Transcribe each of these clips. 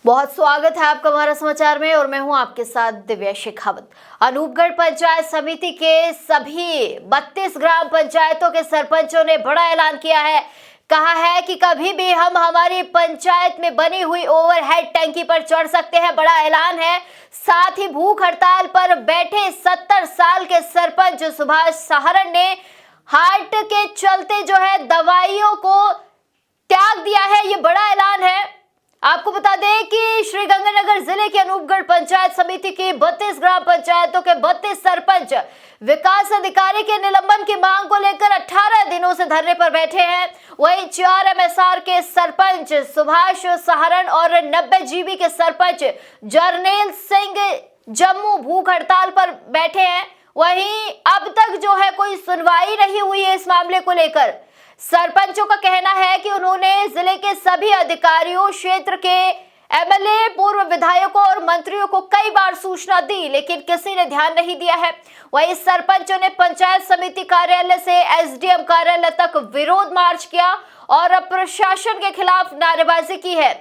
बहुत स्वागत है आपका हमारा समाचार में और मैं हूं आपके साथ दिव्या शेखावत। अनूपगढ़ पंचायत समिति के सभी 32 ग्राम पंचायतों के सरपंचों ने बड़ा ऐलान किया है। कहा है कि कभी भी हम हमारी पंचायत में बनी हुई ओवरहेड टंकी पर चढ़ सकते हैं, बड़ा ऐलान है। साथ ही भूख हड़ताल पर बैठे 70 साल के सरपंच सुभाष सहारण ने हार्ट के चलते जो है दवाइयों को त्याग दिया है, ये बड़ा ऐलान है। आपको बता दें कि श्रीगंगानगर जिले के अनूपगढ़ पंचायत समिति की 32 ग्राम पंचायतों के 32 सरपंच विकास अधिकारी के निलंबन की मांग को लेकर 18 दिनों से धरने पर बैठे हैं। वहीं 4 MSR के सरपंच सुभाष सहारण और 90 GB के सरपंच जरनेल सिंह जम्मू भूख हड़ताल पर बैठे हैं। वहीं अब तक जो है कोई सुनवाई नहीं हुई है इस मामले को लेकर। सरपंचों का कहना है कि उन्होंने जिले के सभी अधिकारियों, क्षेत्र के MLA, पूर्व विधायकों और मंत्रियों को कई बार सूचना दी, लेकिन किसी ने ध्यान नहीं दिया है। वहीं सरपंचों ने पंचायत समिति कार्यालय से SDM कार्यालय तक विरोध मार्च किया और प्रशासन के खिलाफ नारेबाजी की है।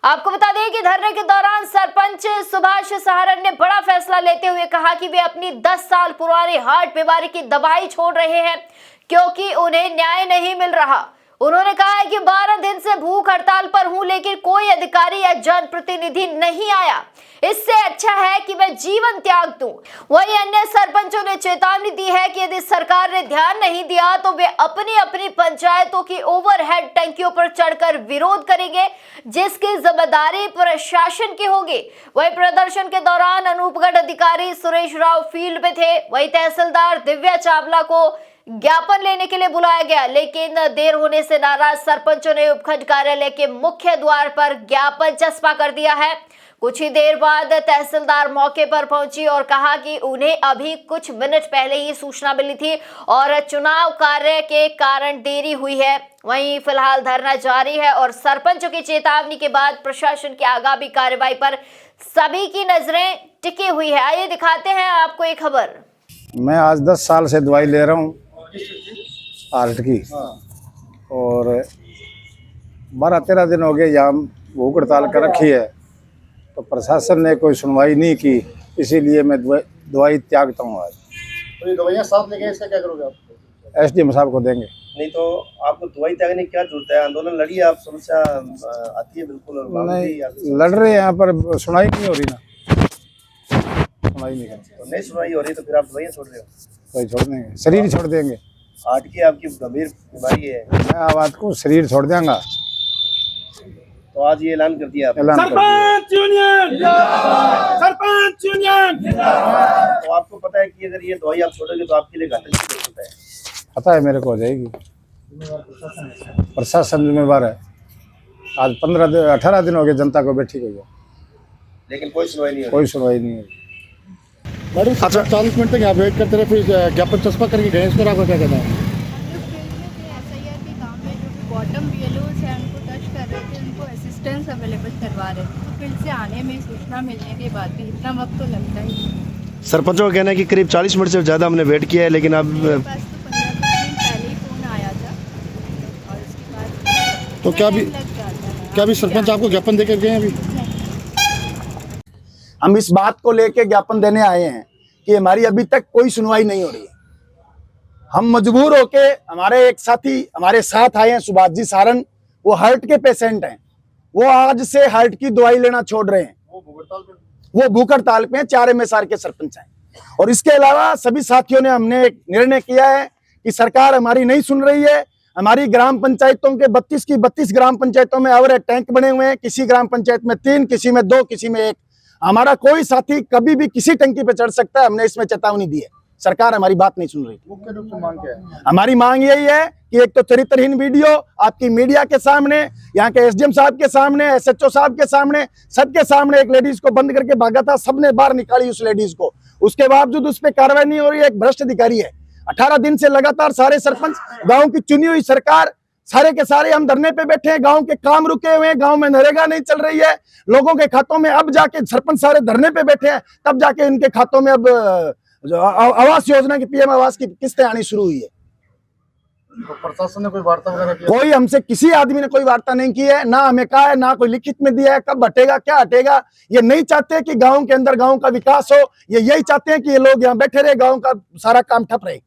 आपको बता दें कि धरने के दौरान सरपंच सुभाष सहारण ने बड़ा फैसला लेते हुए कहा कि वे अपनी 10 साल पुरानी हार्ट बीमारी की दवाई छोड़ रहे हैं क्योंकि उन्हें न्याय नहीं मिल रहा। उन्होंने कहा है कि 12 दिन से भूख हड़ताल पर हूं, लेकिन कोई अधिकारी या जनप्रतिनिधि नहीं आया। इससे अच्छा है कि मैं जीवन त्याग दूं। वहीं अन्य सरपंचों ने चेतावनी दी है कि यदि सरकार ने ध्यान नहीं दिया तो वे अपनी अपनी पंचायतों की ओवरहेड टंकियों पर चढ़कर विरोध करेंगे, जिसकी जिम्मेदारी प्रशासन की होगी। वहीं प्रदर्शन के दौरान अनूपगढ़ अधिकारी सुरेश राव फील्ड में थे। वहीं तहसीलदार दिव्या चावला को ज्ञापन लेने के लिए बुलाया गया, लेकिन देर होने से नाराज सरपंचों ने उपखंड कार्यालय के मुख्य द्वार पर ज्ञापन चस्पा कर दिया है। कुछ ही देर बाद तहसीलदार मौके पर पहुंची और कहा कि उन्हें अभी कुछ मिनट पहले ही सूचना मिली थी और चुनाव कार्य के कारण देरी हुई है। वहीं फिलहाल धरना जारी है और सरपंचों की चेतावनी के बाद प्रशासन की आगामी कार्रवाई पर सभी की नजरें टिकी हुई है। आइए दिखाते हैं आपको एक खबर। मैं आज 10 साल से दवाई ले रहा हूँ हार्ट की और 12-13 दिन हो गए यहाँ भूख हड़ताल कर रखी है, तो प्रशासन ने कोई सुनवाई नहीं की, इसीलिए मैं दवाई त्यागता हूँ आज। तो ये दवाइयाँ साथ लेके इसका क्या करोगे आप? SDM साहब को देंगे। नहीं तो आपको दवाई त्यागने की क्या जरूरत है? आंदोलन लड़िए, आप समस्या आती है बिल्कुल। और नहीं लड़ रहे हैं यहाँ पर, सुनाई नहीं हो रही ना, सुनाई नहीं कर तो नहीं सुनाई हो रही तो फिर आप दवाइयाँ छोड़ रहे हो? कोई छोड़ देंगे, शरीर ही छोड़ देंगे। हार्ट की आपकी गंभीर बीमारी है, मैं आवाज को शरीर छोड़ देंगा। तो आज ये ऐलान कर दिया ऐलान कर दिया। Sarpanch union, sarpanch union. तो आपको पता है कि अगर ये दवाई आप छोड़ोगे तो आपके लिए घातक हो सकता है? पता है मेरे को, हो जाएगी। प्रशासन जिम्मेवार है। आज 18 दिन हो गए जनता को बैठी हुई है, लेकिन कोई सुनवाई नहीं हो रही। कोई सुनवाई नहीं है। मैडम 40 मिनट तक यहाँ वेट करते रहे, फिर ज्ञापन चस्पा करके गए, इस पर आपका क्या कहना है? SIR के काम में जो भी बॉटम BLOs हैं उनको टच कर रहे थे, उनको असिस्टेंस अवेलेबल करवा रहे थे, तो फील्ड से आने में सूचना मिलने के बाद भी इतना वक्त तो लगता ही। सरपंचों का कहना है कि करीब 40 मिनट से ज़्यादा हमने वेट किया है, लेकिन अब मेरे पास तो 15-20 दिन पहले ही फ़ोन आया था और उसके बाद तो क्या भी लग जाता है। क्या भी सरपंच आपको ज्ञापन देकर गए हैं अभी? हम इस बात को लेके ज्ञापन देने आए हैं कि हमारी अभी तक कोई सुनवाई नहीं हो रही है। हम मजबूर होके, हमारे एक साथी हमारे साथ आए हैं सुभाष जी सहारण, वो हार्ट के पेशेंट हैं, वो आज से हार्ट की दवाई लेना छोड़ रहे हैं। वो भूख हड़ताल पे 4 MSR के सरपंच हैं। और इसके अलावा सभी साथियों ने हमने एक निर्णय किया है कि सरकार हमारी नहीं सुन रही है। हमारी ग्राम पंचायतों के 32 की 32 ग्राम पंचायतों में ओवरहेड टैंक बने हुए हैं, किसी ग्राम पंचायत में 3, किसी में 2, किसी में 1। हमारा कोई साथी कभी भी किसी टंकी पे चढ़ सकता है, हमने इसमें चेतावनी दी है। सरकार हमारी बात नहीं सुन रही। मुख्य रूप से मांग क्या है? हमारी मांग यही है कि एक तो चरित्रहीन वीडियो आपकी मीडिया के सामने, यहाँ के SDM साहब के सामने, SHO साहब के सामने, सबके सामने एक लेडीज को बंद करके भागा था, सबने बाहर निकाली उस लेडीज को, उसके बावजूद उस पर कार्रवाई नहीं हो रही है। एक भ्रष्ट अधिकारी है। 18 दिन से लगातार सारे सरपंच, गाँव की चुनी हुई सरकार, सारे के सारे हम धरने पे बैठे हैं। गांव के काम रुके हुए हैं, गांव में नरेगा नहीं चल रही है, लोगों के खातों में अब जाके सरपंच सारे धरने पे बैठे हैं, तब जाके इनके खातों में अब जो आवास योजना की PM आवास की किस्तें आनी शुरू हुई है। तो प्रशासन ने कोई वार्ता वगैरह की? कोई हमसे किसी आदमी ने कोई वार्ता नहीं की है, ना हमें कहा है, ना कोई लिखित में दिया है। कब हटेगा, क्या हटेगा, ये नहीं चाहते कि गांव के अंदर गांव का विकास हो। ये यही चाहते हैं कि ये लोग यहाँ बैठे रहे, गांव का सारा काम ठप रहे।